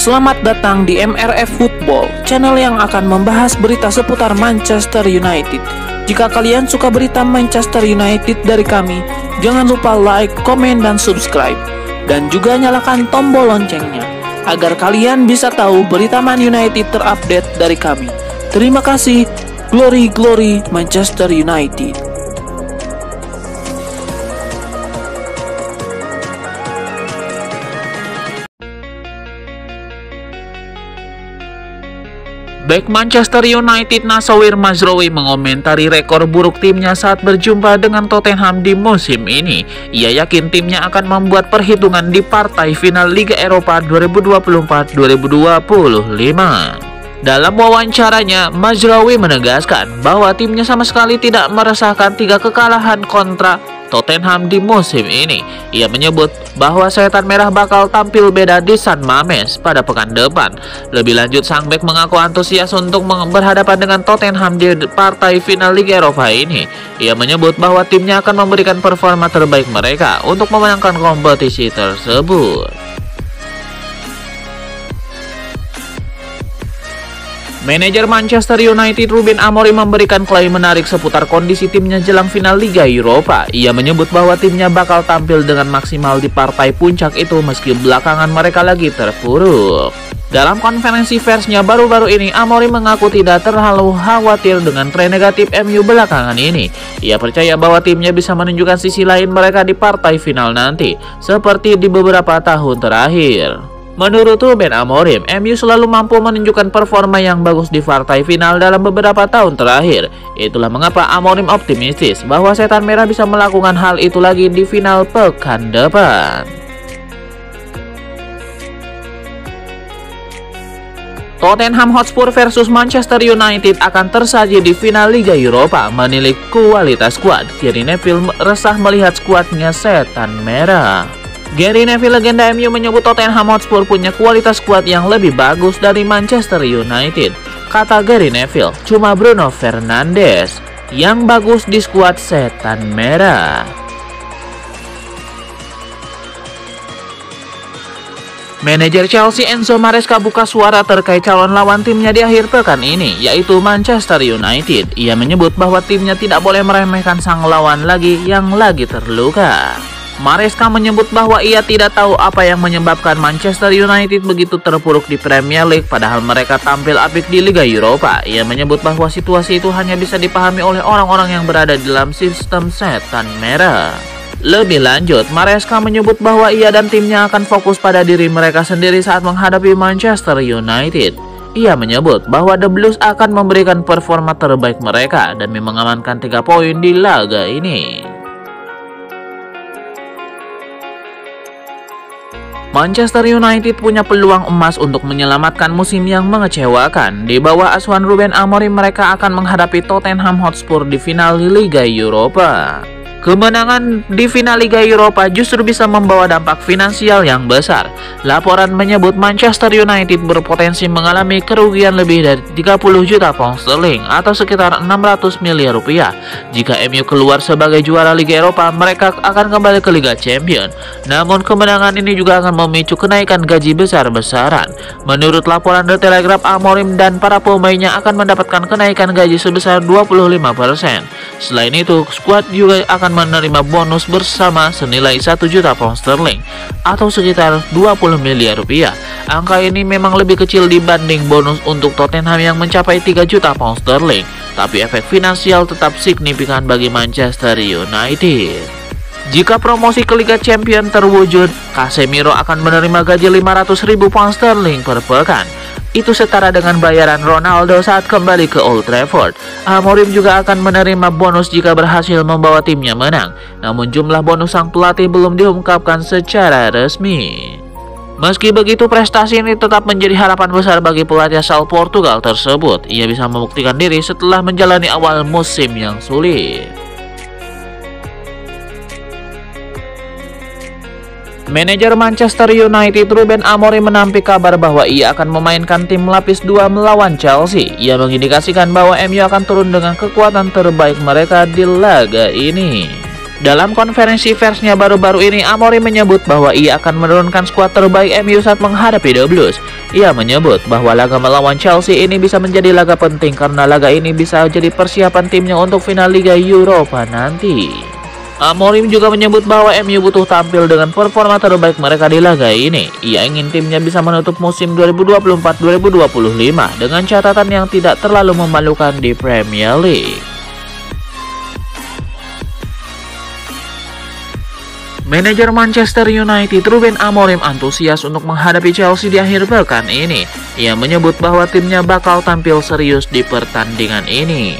Selamat datang di MRF Football, channel yang akan membahas berita seputar Manchester United. Jika kalian suka berita Manchester United dari kami, jangan lupa like, komen, dan subscribe. Dan juga nyalakan tombol loncengnya, agar kalian bisa tahu berita Man United terupdate dari kami. Terima kasih, Glory Glory Manchester United. Bek Manchester United Nassauir Mazraoui mengomentari rekor buruk timnya saat berjumpa dengan Tottenham di musim ini. Ia yakin timnya akan membuat perhitungan di partai final Liga Eropa 2024-2025. Dalam wawancaranya, Mazraoui menegaskan bahwa timnya sama sekali tidak merasakan 3 kekalahan kontra Tottenham di musim ini. Ia menyebut bahwa Setan Merah bakal tampil beda di San Mamés pada pekan depan. Lebih lanjut, sang bek mengaku antusias untuk berhadapan dengan Tottenham di partai final Liga Eropa ini. Ia menyebut bahwa timnya akan memberikan performa terbaik mereka untuk memenangkan kompetisi tersebut. Manajer Manchester United Ruben Amorim memberikan klaim menarik seputar kondisi timnya jelang final Liga Eropa. Ia menyebut bahwa timnya bakal tampil dengan maksimal di partai puncak itu meski belakangan mereka lagi terpuruk. Dalam konferensi persnya baru-baru ini, Amorim mengaku tidak terlalu khawatir dengan tren negatif MU belakangan ini. Ia percaya bahwa timnya bisa menunjukkan sisi lain mereka di partai final nanti, seperti di beberapa tahun terakhir. Menurut Ruben Amorim, MU selalu mampu menunjukkan performa yang bagus di partai final dalam beberapa tahun terakhir. Itulah mengapa Amorim optimistis bahwa Setan Merah bisa melakukan hal itu lagi di final pekan depan. Tottenham Hotspur versus Manchester United akan tersaji di final Liga Eropa. Menilik kualitas skuad, Gary Neville resah melihat skuadnya Setan Merah. Gary Neville, legenda MU, menyebut Tottenham Hotspur punya kualitas skuad yang lebih bagus dari Manchester United. Kata Gary Neville, cuma Bruno Fernandes yang bagus di skuad Setan Merah. Manajer Chelsea Enzo Maresca buka suara terkait calon lawan timnya di akhir pekan ini, yaitu Manchester United. Ia menyebut bahwa timnya tidak boleh meremehkan sang lawan lagi yang lagi terluka. Maresca menyebut bahwa ia tidak tahu apa yang menyebabkan Manchester United begitu terpuruk di Premier League padahal mereka tampil apik di Liga Eropa. Ia menyebut bahwa situasi itu hanya bisa dipahami oleh orang-orang yang berada dalam sistem Setan Merah. Lebih lanjut, Maresca menyebut bahwa ia dan timnya akan fokus pada diri mereka sendiri saat menghadapi Manchester United. Ia menyebut bahwa The Blues akan memberikan performa terbaik mereka demi mengamankan 3 poin di laga ini. Manchester United punya peluang emas untuk menyelamatkan musim yang mengecewakan. Di bawah asuhan Ruben Amorim, mereka akan menghadapi Tottenham Hotspur di final Liga Eropa. Kemenangan di final Liga Eropa justru bisa membawa dampak finansial yang besar. Laporan menyebut Manchester United berpotensi mengalami kerugian lebih dari 30 juta pound sterling atau sekitar 600 miliar rupiah. Jika MU keluar sebagai juara Liga Eropa, mereka akan kembali ke Liga Champions. Namun kemenangan ini juga akan memicu kenaikan gaji besar-besaran. Menurut laporan The Telegraph, Amorim dan para pemainnya akan mendapatkan kenaikan gaji sebesar 25%. Selain itu, skuad juga akan menerima bonus bersama senilai 1 juta pound sterling atau sekitar 20 miliar rupiah. Angka ini memang lebih kecil dibanding bonus untuk Tottenham yang mencapai 3 juta pound sterling, tapi efek finansial tetap signifikan bagi Manchester United. Jika promosi ke Liga Champions terwujud, Casemiro akan menerima gaji 500.000 pound sterling per pekan. Itu setara dengan bayaran Ronaldo saat kembali ke Old Trafford. Amorim juga akan menerima bonus jika berhasil membawa timnya menang. Namun jumlah bonus sang pelatih belum diungkapkan secara resmi. Meski begitu, prestasi ini tetap menjadi harapan besar bagi pelatih asal Portugal tersebut. Ia bisa membuktikan diri setelah menjalani awal musim yang sulit. Manajer Manchester United Ruben Amorim menampik kabar bahwa ia akan memainkan tim lapis 2 melawan Chelsea. Ia mengindikasikan bahwa MU akan turun dengan kekuatan terbaik mereka di laga ini. Dalam konferensi persnya baru-baru ini, Amorim menyebut bahwa ia akan menurunkan skuad terbaik MU saat menghadapi The Blues. Ia menyebut bahwa laga melawan Chelsea ini bisa menjadi laga penting karena laga ini bisa jadi persiapan timnya untuk final Liga Eropa nanti. Amorim juga menyebut bahwa MU butuh tampil dengan performa terbaik mereka di laga ini. Ia ingin timnya bisa menutup musim 2024-2025 dengan catatan yang tidak terlalu memalukan di Premier League. Manajer Manchester United Ruben Amorim antusias untuk menghadapi Chelsea di akhir pekan ini. Ia menyebut bahwa timnya bakal tampil serius di pertandingan ini.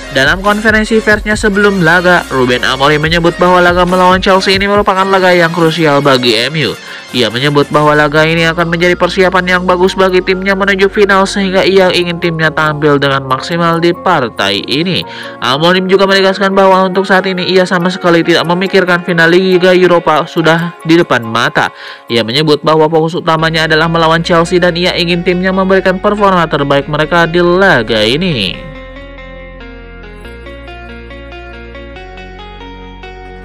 Dalam konferensi persnya sebelum laga, Ruben Amorim menyebut bahwa laga melawan Chelsea ini merupakan laga yang krusial bagi MU. Ia menyebut bahwa laga ini akan menjadi persiapan yang bagus bagi timnya menuju final sehingga ia ingin timnya tampil dengan maksimal di partai ini. Amorim juga menegaskan bahwa untuk saat ini ia sama sekali tidak memikirkan final Liga Eropa sudah di depan mata. Ia menyebut bahwa fokus utamanya adalah melawan Chelsea dan ia ingin timnya memberikan performa terbaik mereka di laga ini.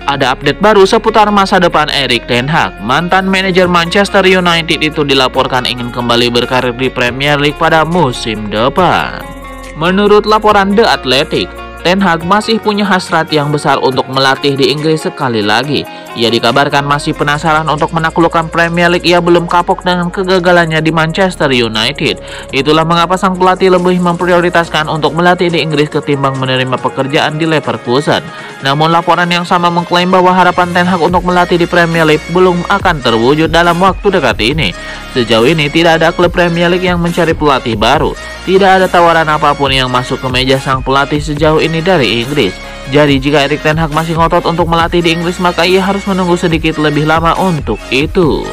Ada update baru seputar masa depan Erik ten Hag. Mantan manajer Manchester United itu dilaporkan ingin kembali berkarir di Premier League pada musim depan. Menurut laporan The Athletic, Ten Hag masih punya hasrat yang besar untuk melatih di Inggris sekali lagi. Ia dikabarkan masih penasaran untuk menaklukkan Premier League. Ia belum kapok dengan kegagalannya di Manchester United. Itulah mengapa sang pelatih lebih memprioritaskan untuk melatih di Inggris ketimbang menerima pekerjaan di Leverkusen. Namun laporan yang sama mengklaim bahwa harapan Ten Hag untuk melatih di Premier League belum akan terwujud dalam waktu dekat ini. Sejauh ini tidak ada klub Premier League yang mencari pelatih baru. Tidak ada tawaran apapun yang masuk ke meja sang pelatih sejauh ini dari Inggris. Jadi jika Erik ten Hag masih ngotot untuk melatih di Inggris, maka ia harus menunggu sedikit lebih lama untuk itu.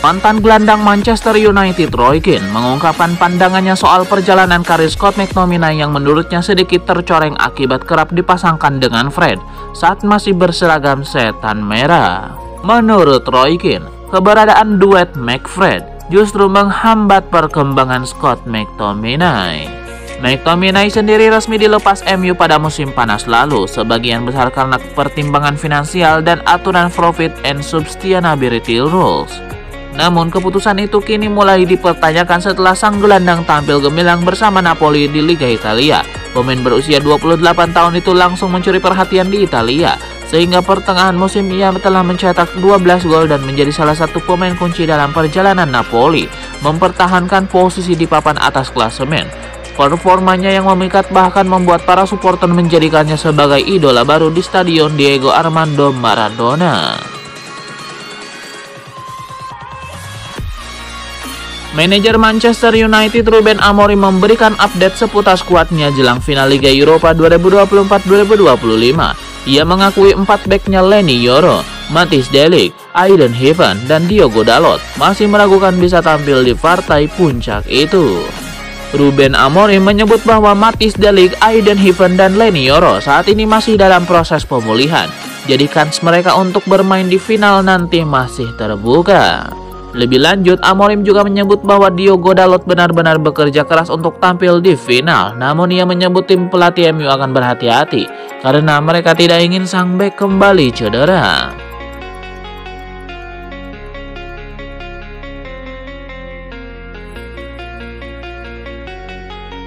Mantan gelandang Manchester United Roy Keane mengungkapkan pandangannya soal perjalanan karir Scott McTominay yang menurutnya sedikit tercoreng akibat kerap dipasangkan dengan Fred saat masih berseragam setan merah. Menurut Roy Keane, keberadaan duet McFred justru menghambat perkembangan Scott McTominay. McTominay sendiri resmi dilepas MU pada musim panas lalu, sebagian besar karena pertimbangan finansial dan aturan profit and sustainability rules. Namun keputusan itu kini mulai dipertanyakan setelah sang gelandang tampil gemilang bersama Napoli di Liga Italia. Pemain berusia 28 tahun itu langsung mencuri perhatian di Italia, sehingga pertengahan musim ia telah mencetak 12 gol dan menjadi salah satu pemain kunci dalam perjalanan Napoli mempertahankan posisi di papan atas klasemen. Performanya yang memikat bahkan membuat para supporter menjadikannya sebagai idola baru di Stadion Diego Armando Maradona. Manajer Manchester United Ruben Amorim memberikan update seputar skuadnya jelang final Liga Eropa 2024-2025. Ia mengakui 4 backnya Leny Yoro, Matthijs de Ligt, Aiden Heaven, dan Diogo Dalot masih meragukan bisa tampil di partai puncak itu. Ruben Amorim menyebut bahwa Matthijs de Ligt, Aiden Heaven, dan Leny Yoro saat ini masih dalam proses pemulihan. Jadi kans mereka untuk bermain di final nanti masih terbuka. Lebih lanjut, Amorim juga menyebut bahwa Diogo Dalot benar-benar bekerja keras untuk tampil di final. Namun ia menyebut tim pelatih MU akan berhati-hati karena mereka tidak ingin sang bek kembali cedera.